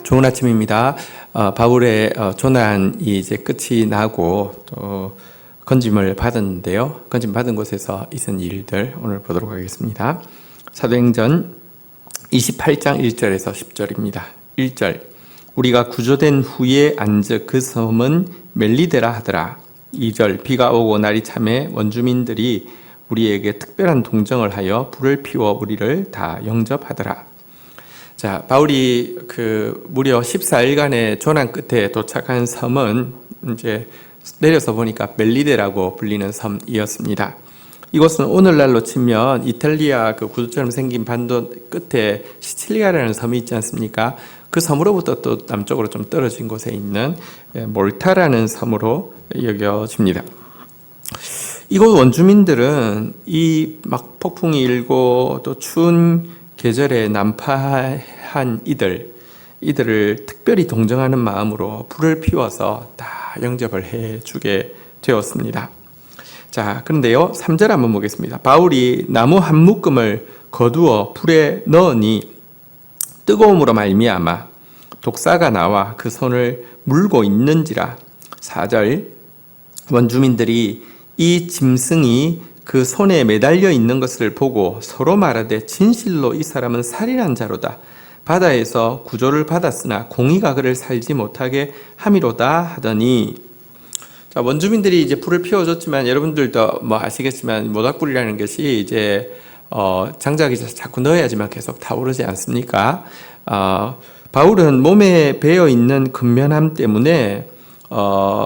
좋은 아침입니다. 바울의 조난이 이제 끝이 나고 또 건짐을 받았는데요. 건짐 받은 곳에서 있은 일들 오늘 보도록 하겠습니다. 사도행전 28장 1절에서 10절입니다. 1절 우리가 구조된 후에 앉아 그 섬은 멜리데라 하더라. 2절 비가 오고 날이 참해 원주민들이 우리에게 특별한 동정을 하여 불을 피워 우리를 다 영접하더라. 자, 바울이 무려 14일간의 조난 끝에 도착한 섬은 이제 내려서 보니까 멜리데라고 불리는 섬이었습니다. 이곳은 오늘날로 치면 이탈리아 구두처럼 생긴 반도 끝에 시칠리아라는 섬이 있지 않습니까? 그 섬으로부터 또 남쪽으로 좀 떨어진 곳에 있는 몰타라는 섬으로 여겨집니다. 이곳 원주민들은 이 막 폭풍이 일고 또 추운 계절에 난파한 이들을 특별히 동정하는 마음으로 불을 피워서 다 영접을 해주게 되었습니다. 자, 그런데요, 3절 한번 보겠습니다. 바울이 나무 한 묶음을 거두어 불에 넣으니 뜨거움으로 말미암아 독사가 나와 그 손을 물고 있는지라. 4절 원주민들이 이 짐승이 그 손에 매달려 있는 것을 보고 서로 말하되 진실로 이 사람은 살인한 자로다. 바다에서 구조를 받았으나 공의가 그를 살지 못하게 함이로다 하더니. 자, 원주민들이 이제 불을 피워줬지만 여러분들도 아시겠지만 모닥불이라는 것이 이제 장작이 자꾸 넣어야지만 계속 타오르지 않습니까? 바울은 몸에 배어 있는 근면함 때문에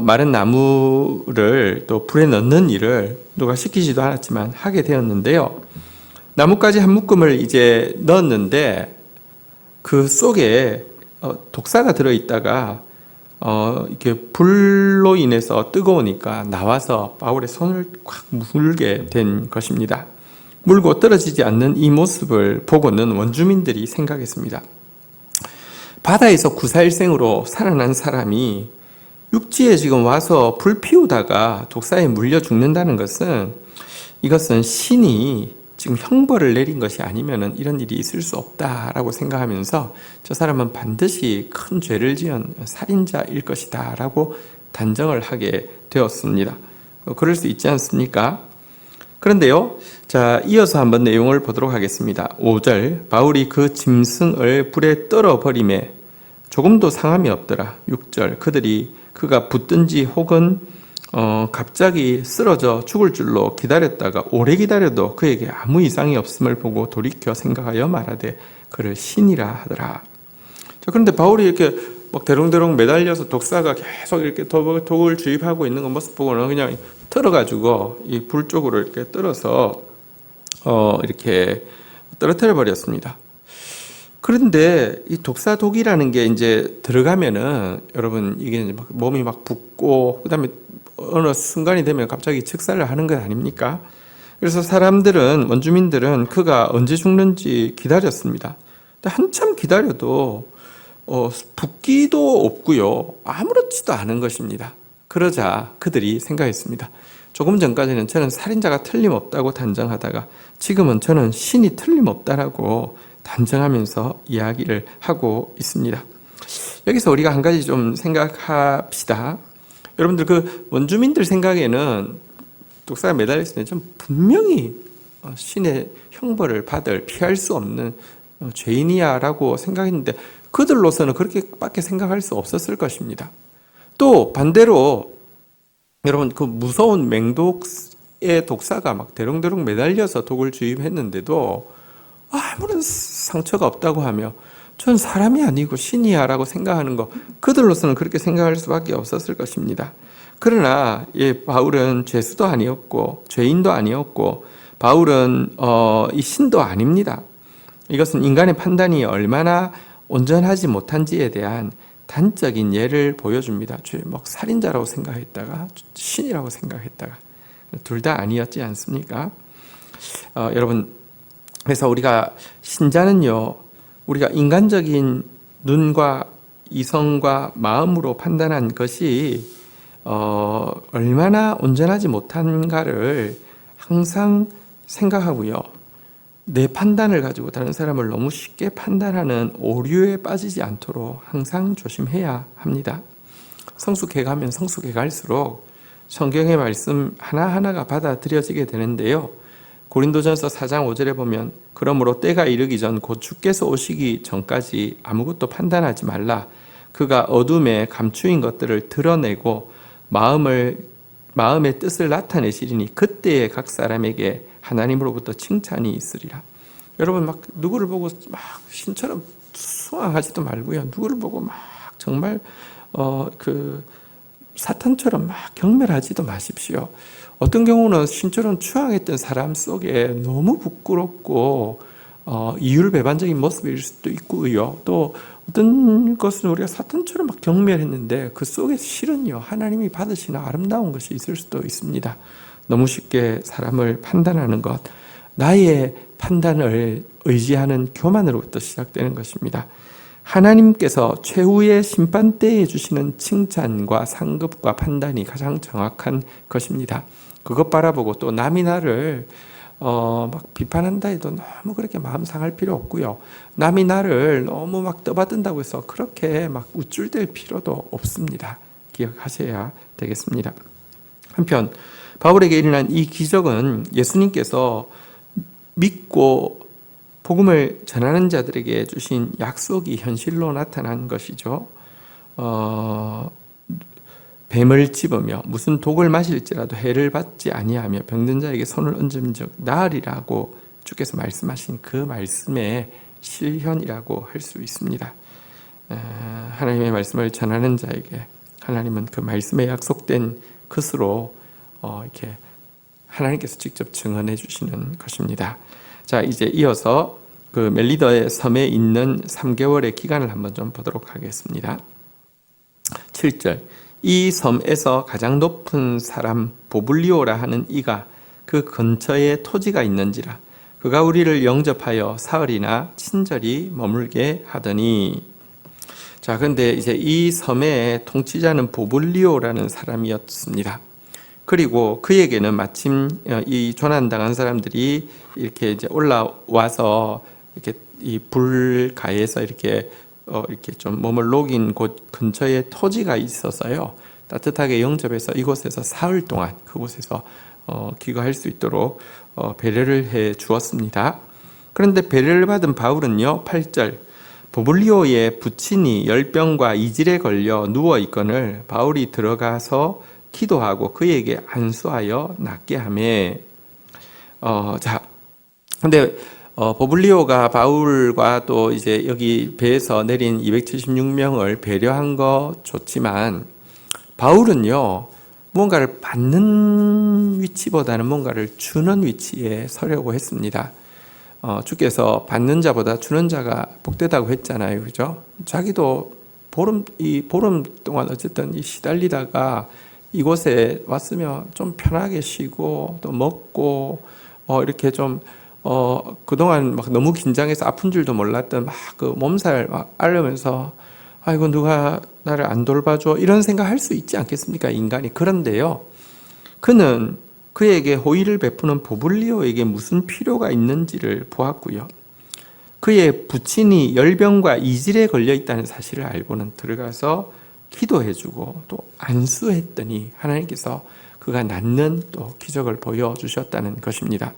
마른 나무를 또 불에 넣는 일을 누가 시키지도 않았지만 하게 되었는데요. 나뭇가지 한 묶음을 이제 넣었는데 그 속에 독사가 들어있다가 이렇게 불로 인해서 뜨거우니까 나와서 바울의 손을 꽉 물게 된 것입니다. 물고 떨어지지 않는 이 모습을 보고는 원주민들이 생각했습니다. 바다에서 구사일생으로 살아난 사람이 육지에 지금 와서 불 피우다가 독사에 물려 죽는다는 것은 이것은 신이 지금 형벌을 내린 것이 아니면 이런 일이 있을 수 없다라고 생각하면서 저 사람은 반드시 큰 죄를 지은 살인자일 것이다 라고 단정을 하게 되었습니다. 그럴 수 있지 않습니까? 그런데요, 자, 이어서 한번 내용을 보도록 하겠습니다. 5절 바울이 그 짐승을 불에 떨어버리매 조금도 상함이 없더라. 6절 그가 붙든지 혹은 갑자기 쓰러져 죽을 줄로 기다렸다가 오래 기다려도 그에게 아무 이상이 없음을 보고 돌이켜 생각하여 말하되 그를 신이라 하더라. 자, 그런데 바울이 이렇게 막 대롱대롱 매달려서 독사가 계속 이렇게 독을 주입하고 있는 그 모습 보고는 그냥 떨어가지고 이 불 쪽으로 이렇게 떨어서 이렇게 떨어뜨려 버렸습니다. 그런데 이 독사독이라는 게 이제 들어가면은 여러분 이게 이제 막 몸이 막 붓고 그다음에 어느 순간이 되면 갑자기 즉사를 하는 것 아닙니까? 그래서 원주민들은 그가 언제 죽는지 기다렸습니다. 근데 한참 기다려도 붓기도 없고요, 아무렇지도 않은 것입니다. 그러자 그들이 생각했습니다. 조금 전까지는 저는 살인자가 틀림없다고 단정하다가 지금은 저는 신이 틀림없다라고 단정하면서 이야기를 하고 있습니다. 여기서 우리가 한 가지 좀 생각합시다. 여러분들 원주민들 생각에는 독사가 매달렸을 때 좀 분명히 신의 형벌을 피할 수 없는 죄인이야라고 생각했는데 그들로서는 그렇게밖에 생각할 수 없었을 것입니다. 또 반대로 여러분 무서운 맹독의 독사가 막 대롱대롱 매달려서 독을 주입했는데도 아무런 상처가 없다고 하며 전 사람이 아니고 신이야 라고 생각하는 거, 그들로서는 그렇게 생각할 수밖에 없었을 것입니다. 그러나 바울은 죄수도 아니었고 죄인도 아니었고 바울은 이 신도 아닙니다. 이것은 인간의 판단이 얼마나 온전하지 못한지에 대한 단적인 예를 보여줍니다. 살인자라고 생각했다가 신이라고 생각했다가 둘 다 아니었지 않습니까? 여러분, 그래서 우리가 신자는요, 우리가 인간적인 눈과 이성과 마음으로 판단한 것이 얼마나 온전하지 못한가를 항상 생각하고요. 내 판단을 가지고 다른 사람을 너무 쉽게 판단하는 오류에 빠지지 않도록 항상 조심해야 합니다. 성숙해 가면 성숙해 갈수록 성경의 말씀 하나하나가 받아들여지게 되는데요. 고린도전서 4장 5절에 보면 그러므로 때가 이르기 전 곧 주께서 오시기 전까지 아무것도 판단하지 말라. 그가 어둠에 감추인 것들을 드러내고 마음의 뜻을 나타내시리니 그때에 각 사람에게 하나님으로부터 칭찬이 있으리라. 여러분 막 누구를 보고 막 신처럼 수상하지도 말고요. 누구를 보고 막 정말 사탄처럼 막 경멸하지도 마십시오. 어떤 경우는 신처럼 추앙했던 사람 속에 너무 부끄럽고 이율배반적인 모습일 수도 있고요. 또 어떤 것은 우리가 사탄처럼 막 경멸했는데 그 속에 실은요 하나님이 받으시는 아름다운 것이 있을 수도 있습니다. 너무 쉽게 사람을 판단하는 것, 나의 판단을 의지하는 교만으로부터 시작되는 것입니다. 하나님께서 최후의 심판 때에 주시는 칭찬과 상급과 판단이 가장 정확한 것입니다. 그것 바라보고 또 남이 나를 막 비판한다 해도 너무 그렇게 마음 상할 필요 없고요. 남이 나를 너무 막 떠받든다고 해서 그렇게 막 우쭐댈 필요도 없습니다. 기억하셔야 되겠습니다. 한편 바울에게 일어난 이 기적은 예수님께서 믿고 복음을 전하는 자들에게 주신 약속이 현실로 나타난 것이죠. 뱀을 집으며 무슨 독을 마실지라도 해를 받지 아니하며 병든 자에게 손을 얹은 즉 나으리라고 주께서 말씀하신 그 말씀의 실현이라고 할 수 있습니다. 하나님의 말씀을 전하는 자에게 하나님은 그 말씀에 약속된 것으로 이렇게 하나님께서 직접 증언해 주시는 것입니다. 자, 이제 이어서 그 멜리더의 섬에 있는 3개월의 기간을 한번 좀 보도록 하겠습니다. 7절. 이 섬에서 가장 높은 사람 보블리오라 하는 이가 그 근처에 토지가 있는지라 그가 우리를 영접하여 사흘이나 친절히 머물게 하더니. 자, 그런데 이제 이 섬의 통치자는 보블리오라는 사람이었습니다. 그리고 그에게는 마침 이 조난당한 사람들이 이렇게 이제 올라와서 이렇게 이 불가에서 이렇게 좀 몸을 녹인 곳 근처에 토지가 있어서요. 따뜻하게 영접해서 이곳에서 사흘 동안 그곳에서 귀가할 수 있도록 배려를 해 주었습니다. 그런데 배려를 받은 바울은요. 8절 보블리오의 부친이 열병과 이질에 걸려 누워 있거늘 바울이 들어가서 기도하고 그에게 안수하여 낫게 하매. 자, 근데 보블리오가 바울과 또 이제 여기 배에서 내린 276명을 배려한 거 좋지만 바울은요 뭔가를 받는 위치보다는 뭔가를 주는 위치에 서려고 했습니다. 주께서 받는 자보다 주는 자가 복되다고 했잖아요, 그죠? 자기도 보름 동안 어쨌든 시달리다가 이곳에 왔으면 좀 편하게 쉬고 또 먹고 이렇게 좀 그동안 막 너무 긴장해서 아픈 줄도 몰랐던 막 그 몸살 막 앓으면서 아이고 누가 나를 안 돌봐줘 이런 생각 할 수 있지 않겠습니까, 인간이. 그런데요 그는 그에게 호의를 베푸는 보블리오에게 무슨 필요가 있는지를 보았고요. 그의 부친이 열병과 이질에 걸려 있다는 사실을 알고는 들어가서 기도해주고 또 안수했더니 하나님께서 그가 낫는 또 기적을 보여주셨다는 것입니다.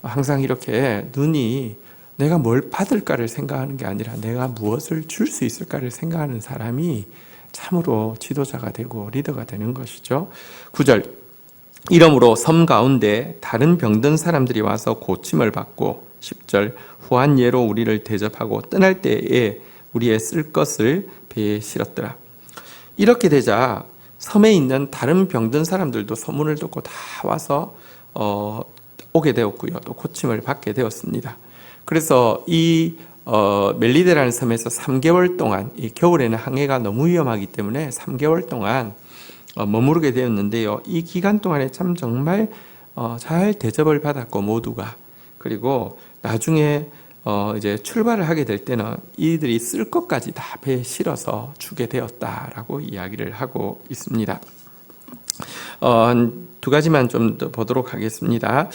항상 이렇게 눈이 내가 뭘 받을까를 생각하는 게 아니라 내가 무엇을 줄 수 있을까를 생각하는 사람이 참으로 지도자가 되고 리더가 되는 것이죠. 9절 이러므로 섬 가운데 다른 병든 사람들이 와서 고침을 받고 10절 후한 예로 우리를 대접하고 떠날 때에 우리의 쓸 것을 배에 실었더라. 이렇게 되자 섬에 있는 다른 병든 사람들도 소문을 듣고 다 와서 오게 되었고요. 또 고침을 받게 되었습니다. 그래서 이 멜리데라는 섬에서 3개월 동안, 이 겨울에는 항해가 너무 위험하기 때문에 3개월 동안 머무르게 되었는데요. 이 기간 동안에 참 정말 잘 대접을 받았고 모두가. 그리고 나중에 이제 출발을 하게 될 때는 이들이 쓸 것까지 다 배에 실어서 주게 되었다라고 이야기를 하고 있습니다. 한 두 가지만 좀 더 보도록 하겠습니다.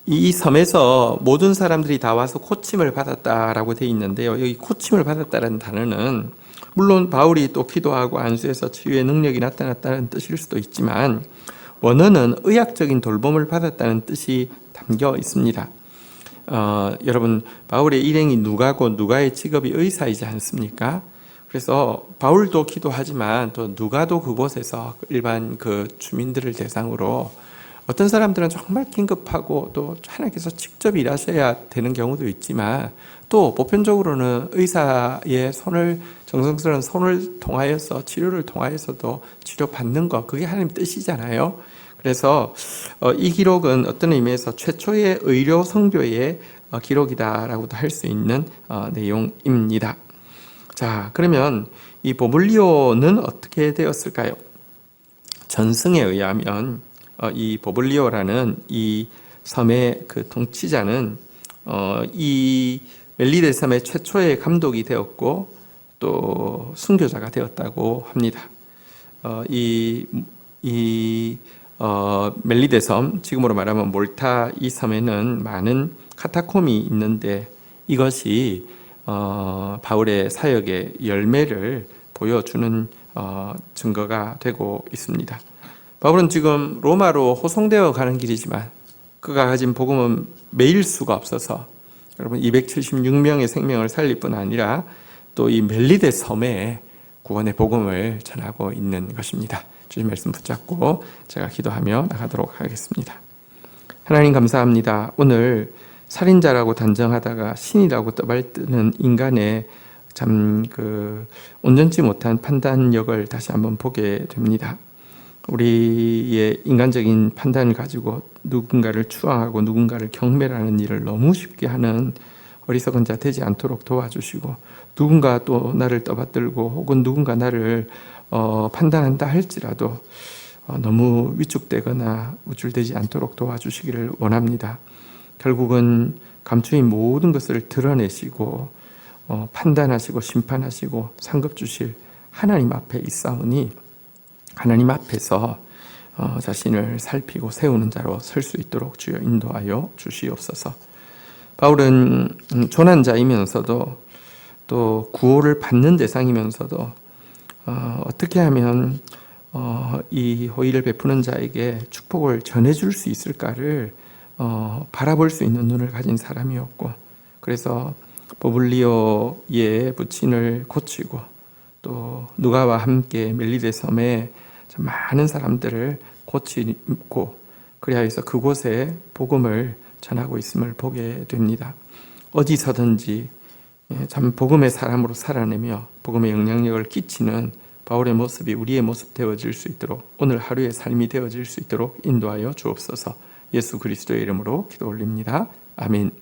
이 섬에서 모든 사람들이 다 와서 고침을 받았다라고 되어 있는데요. 여기 고침을 받았다는 단어는 물론 바울이 또 기도하고 안수해서 치유의 능력이 나타났다는 뜻일 수도 있지만 원어는 의학적인 돌봄을 받았다는 뜻이 담겨 있습니다. 여러분, 바울의 일행이 누가고 누가의 직업이 의사이지 않습니까? 그래서 바울도 기도하지만 또 누가도 그곳에서 일반 그 주민들을 대상으로 어떤 사람들은 정말 긴급하고 또 하나님께서 직접 일하셔야 되는 경우도 있지만 또 보편적으로는 의사의 정성스러운 손을 통하여서 치료를 통하여서도 치료받는 것, 그게 하나님 뜻이잖아요. 그래서 이 기록은 어떤 의미에서 최초의 의료 성교의 기록이다라고도 할 수 있는 내용입니다. 자, 그러면 이 보블리오는 어떻게 되었을까요? 전승에 의하면 이 보블리오라는 이 섬의 그 통치자는 이 멜리데 섬의 최초의 감독이 되었고 또 순교자가 되었다고 합니다. 멜리데 섬, 지금으로 말하면 몰타 이 섬에는 많은 카타콤이 있는데 이것이 바울의 사역의 열매를 보여주는 증거가 되고 있습니다. 바울은 지금 로마로 호송되어 가는 길이지만 그가 가진 복음은 매일 수가 없어서 여러분 276명의 생명을 살릴 뿐 아니라 또 이 멜리데 섬에 구원의 복음을 전하고 있는 것입니다. 주님 말씀 붙잡고 제가 기도하며 나가도록 하겠습니다. 하나님 감사합니다. 오늘 살인자라고 단정하다가 신이라고 떠발뜨는 인간의 참 온전치 못한 판단력을 다시 한번 보게 됩니다. 우리의 인간적인 판단을 가지고 누군가를 추앙하고 누군가를 경멸하는 일을 너무 쉽게 하는 어리석은 자 되지 않도록 도와주시고 누군가 또 나를 떠받들고 혹은 누군가 나를 판단한다 할지라도 너무 위축되거나 우쭐대지 않도록 도와주시기를 원합니다. 결국은 감추인 모든 것을 드러내시고 판단하시고 심판하시고 상급 주실 하나님 앞에 있사오니 하나님 앞에서 자신을 살피고 세우는 자로 설 수 있도록 주여 인도하여 주시옵소서. 바울은 조난자이면서도 또 구호를 받는 대상이면서도 어떻게 하면 이 호의를 베푸는 자에게 축복을 전해줄 수 있을까를 바라볼 수 있는 눈을 가진 사람이었고 그래서 보블리오의 부친을 고치고 또 누가와 함께 멜리데 섬에 많은 사람들을 고치고 그리하여서 그곳에 복음을 전하고 있음을 보게 됩니다. 어디서든지 참 복음의 사람으로 살아내며 복음의 영향력을 끼치는 바울의 모습이 우리의 모습 되어질 수 있도록 오늘 하루의 삶이 되어질 수 있도록 인도하여 주옵소서. 예수 그리스도의 이름으로 기도 올립니다. 아멘.